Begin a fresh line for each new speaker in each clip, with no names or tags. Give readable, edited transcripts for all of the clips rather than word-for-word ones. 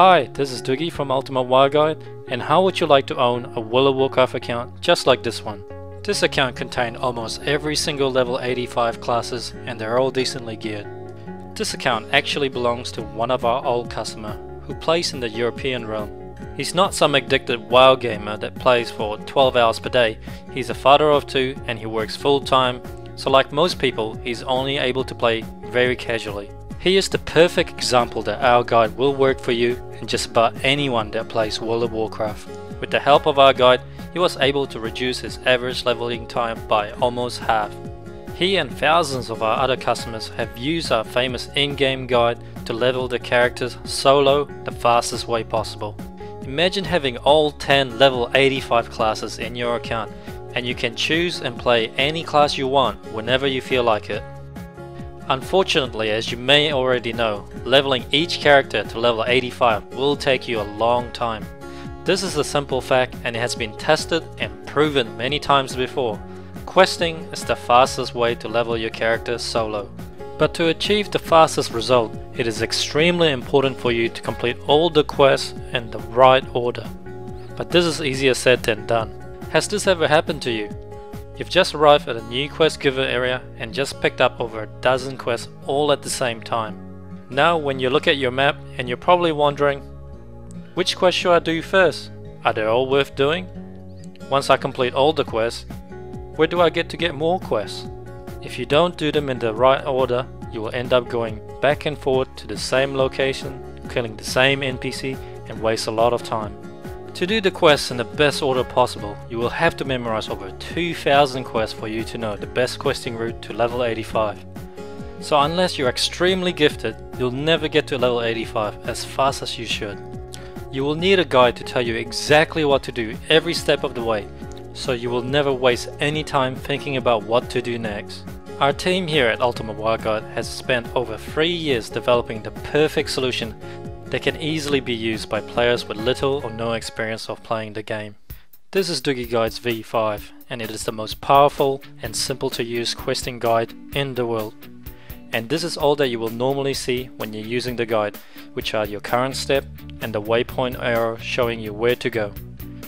Hi, this is Dugi from Ultimate WoW Guide, and how would you like to own a World of Warcraft account just like this one? This account contains almost every single level 85 classes and they're all decently geared. This account actually belongs to one of our old customers who plays in the European realm. He's not some addicted WoW gamer that plays for 12 hours per day. He's a father of two and he works full time, so like most people, he's only able to play very casually. He is the perfect example that our guide will work for you and just about anyone that plays World of Warcraft. With the help of our guide, he was able to reduce his average leveling time by almost half. He and thousands of our other customers have used our famous in-game guide to level their characters solo the fastest way possible. Imagine having all 10 level 85 classes in your account, and you can choose and play any class you want whenever you feel like it. Unfortunately, as you may already know, leveling each character to level 85 will take you a long time. This is a simple fact and it has been tested and proven many times before. Questing is the fastest way to level your character solo. But to achieve the fastest result, it is extremely important for you to complete all the quests in the right order. But this is easier said than done. Has this ever happened to you? You've just arrived at a new quest giver area and just picked up over a dozen quests all at the same time. Now when you look at your map and you're probably wondering, which quest should I do first? Are they all worth doing? Once I complete all the quests, where do I get to get more quests? If you don't do them in the right order, you will end up going back and forth to the same location, killing the same NPC and waste a lot of time. To do the quests in the best order possible, you will have to memorize over 2,000 quests for you to know the best questing route to level 85. So unless you're extremely gifted, you'll never get to level 85 as fast as you should. You will need a guide to tell you exactly what to do every step of the way, so you will never waste any time thinking about what to do next. Our team here at Ultimate WoW Guide has spent over 3 years developing the perfect solution that can easily be used by players with little or no experience of playing the game. This is Dugi Guide's V5 and it is the most powerful and simple to use questing guide in the world. And this is all that you will normally see when you're using the guide, which are your current step and the waypoint arrow showing you where to go.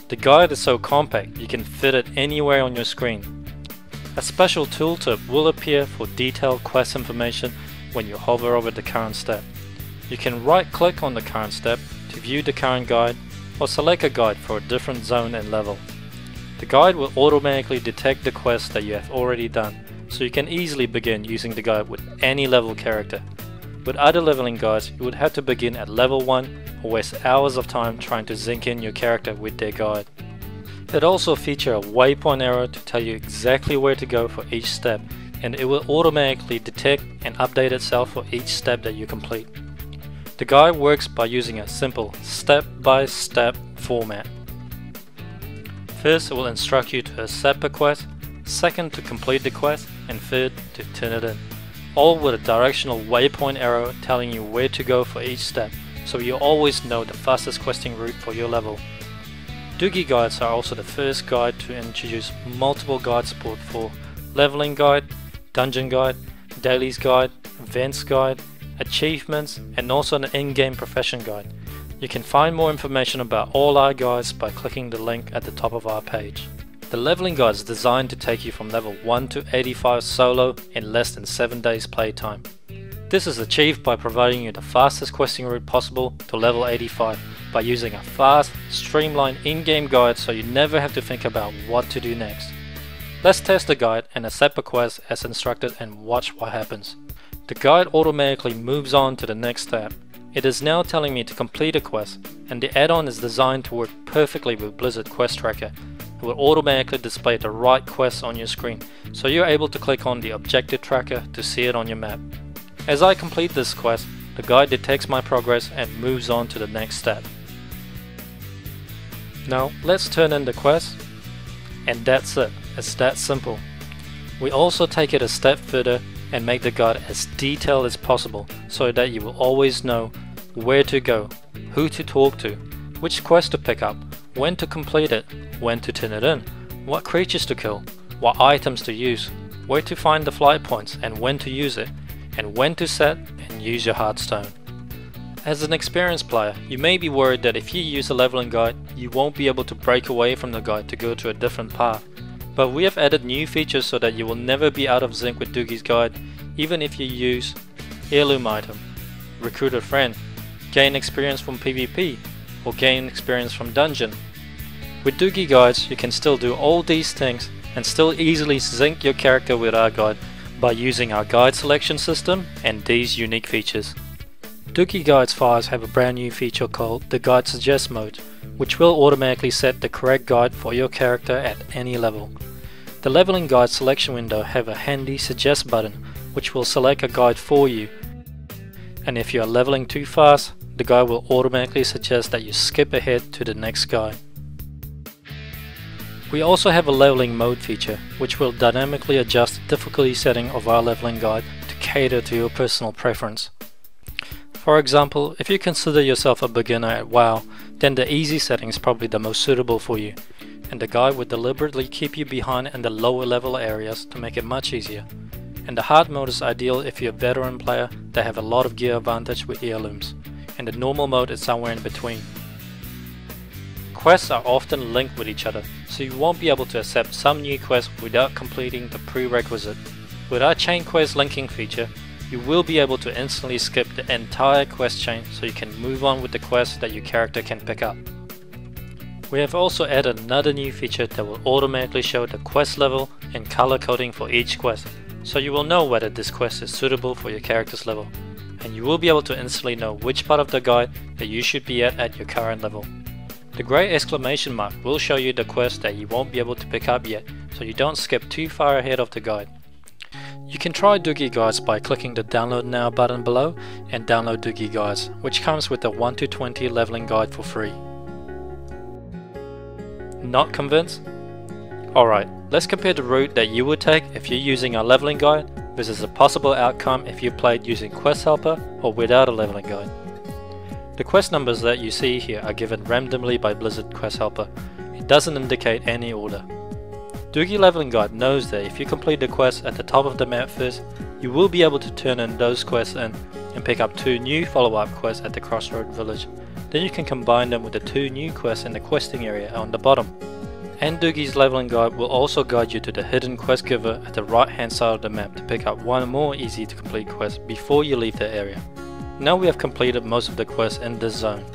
The guide is so compact you can fit it anywhere on your screen. A special tooltip will appear for detailed quest information when you hover over the current step. You can right click on the current step to view the current guide or select a guide for a different zone and level. The guide will automatically detect the quests that you have already done, so you can easily begin using the guide with any level character. With other leveling guides, you would have to begin at level 1 or waste hours of time trying to zinc in your character with their guide. It also features a waypoint arrow to tell you exactly where to go for each step, and it will automatically detect and update itself for each step that you complete. The guide works by using a simple step-by-step format. First, it will instruct you to accept a quest, second to complete the quest, and third to turn it in. All with a directional waypoint arrow telling you where to go for each step, so you always know the fastest questing route for your level. Dugi guides are also the first guide to introduce multiple guide support for leveling guide, dungeon guide, dailies guide, events guide, achievements, and also an in-game profession guide. You can find more information about all our guides by clicking the link at the top of our page. The leveling guide is designed to take you from level 1 to 85 solo in less than 7 days playtime. This is achieved by providing you the fastest questing route possible to level 85 by using a fast, streamlined in-game guide so you never have to think about what to do next. Let's test the guide and accept a quest as instructed and watch what happens. The guide automatically moves on to the next step. It is now telling me to complete a quest, and the add-on is designed to work perfectly with Blizzard Quest Tracker. It will automatically display the right quests on your screen, so you're able to click on the objective tracker to see it on your map. As I complete this quest, the guide detects my progress and moves on to the next step. Now let's turn in the quest, and that's it. It's that simple. We also take it a step further and make the guide as detailed as possible so that you will always know where to go, who to talk to, which quest to pick up, when to complete it, when to turn it in, what creatures to kill, what items to use, where to find the flight points and when to use it, and when to set and use your Hearthstone. As an experienced player, you may be worried that if you use a leveling guide, you won't be able to break away from the guide to go to a different path. But we have added new features so that you will never be out of sync with Dugi's guide, even if you use heirloom item, recruit a friend, gain experience from PvP, or gain experience from dungeon. With Dugi guides, you can still do all these things and still easily sync your character with our guide by using our guide selection system and these unique features. Dugi Guides files have a brand new feature called the Guide Suggest mode, which will automatically set the correct guide for your character at any level. The leveling guide selection window have a handy suggest button which will select a guide for you, and if you are leveling too fast, the guide will automatically suggest that you skip ahead to the next guide. We also have a leveling mode feature which will dynamically adjust the difficulty setting of our leveling guide to cater to your personal preference. For example, if you consider yourself a beginner at WoW, then the easy setting is probably the most suitable for you, and the guide would deliberately keep you behind in the lower level areas to make it much easier. And the hard mode is ideal if you're a veteran player that have a lot of gear advantage with heirlooms, and the normal mode is somewhere in between. Quests are often linked with each other, so you won't be able to accept some new quests without completing the prerequisite. With our chain quest linking feature, you will be able to instantly skip the entire quest chain so you can move on with the quests that your character can pick up. We have also added another new feature that will automatically show the quest level and color coding for each quest, so you will know whether this quest is suitable for your character's level, and you will be able to instantly know which part of the guide that you should be at your current level. The grey exclamation mark will show you the quest that you won't be able to pick up yet, so you don't skip too far ahead of the guide. You can try Dugi Guides by clicking the Download Now button below and download Dugi Guides, which comes with a 1 to 20 leveling guide for free. Not convinced? Alright, let's compare the route that you would take if you're using a leveling guide versus a possible outcome if you played using Quest Helper or without a leveling guide. The quest numbers that you see here are given randomly by Blizzard Quest Helper. It doesn't indicate any order. Dugi Leveling Guide knows that if you complete the quest at the top of the map first, you will be able to turn in those quests in and pick up 2 new follow-up quests at the Crossroad Village. Then you can combine them with the 2 new quests in the questing area on the bottom. And Dugi's Leveling Guide will also guide you to the hidden quest giver at the right hand side of the map to pick up one more easy to complete quest before you leave the area. Now we have completed most of the quests in this zone.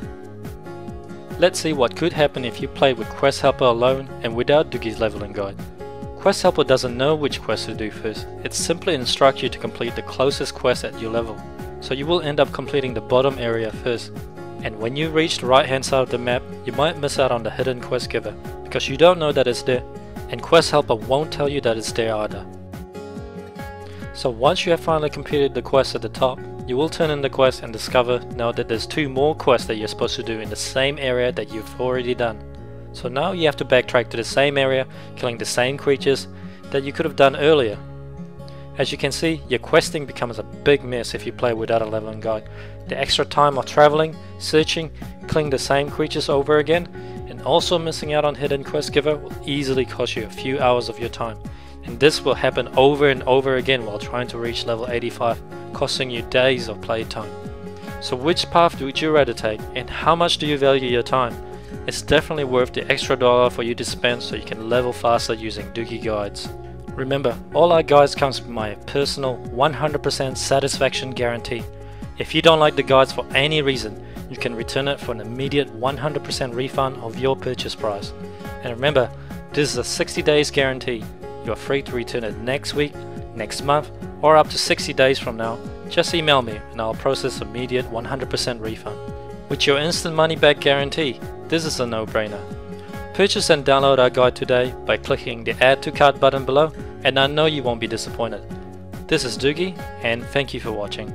Let's see what could happen if you played with Quest Helper alone and without Dugi's Leveling Guide. Quest Helper doesn't know which quest to do first, it simply instructs you to complete the closest quest at your level, so you will end up completing the bottom area first. And when you reach the right hand side of the map, you might miss out on the hidden quest giver, because you don't know that it's there, and Quest Helper won't tell you that it's there either. So once you have finally completed the quest at the top, you will turn in the quest and discover now that there's 2 more quests that you're supposed to do in the same area that you've already done. So now you have to backtrack to the same area, killing the same creatures that you could have done earlier. As you can see, your questing becomes a big mess if you play without a leveling guide. The extra time of traveling, searching, killing the same creatures over again, and also missing out on hidden quest giver will easily cost you a few hours of your time. And this will happen over and over again while trying to reach level 85, costing you days of playtime. So which path would you rather take, and how much do you value your time? It's definitely worth the extra dollar for you to spend so you can level faster using Dugi Guides. Remember, all our guides comes with my personal 100% satisfaction guarantee. If you don't like the guides for any reason, you can return it for an immediate 100% refund of your purchase price. And remember, this is a 60 days guarantee. You are free to return it next week, next month, or up to 60 days from now. Just email me and I'll process immediate 100% refund. With your instant money back guarantee, this is a no-brainer. Purchase and download our guide today by clicking the Add to Cart button below, and I know you won't be disappointed. This is Dugi, and thank you for watching.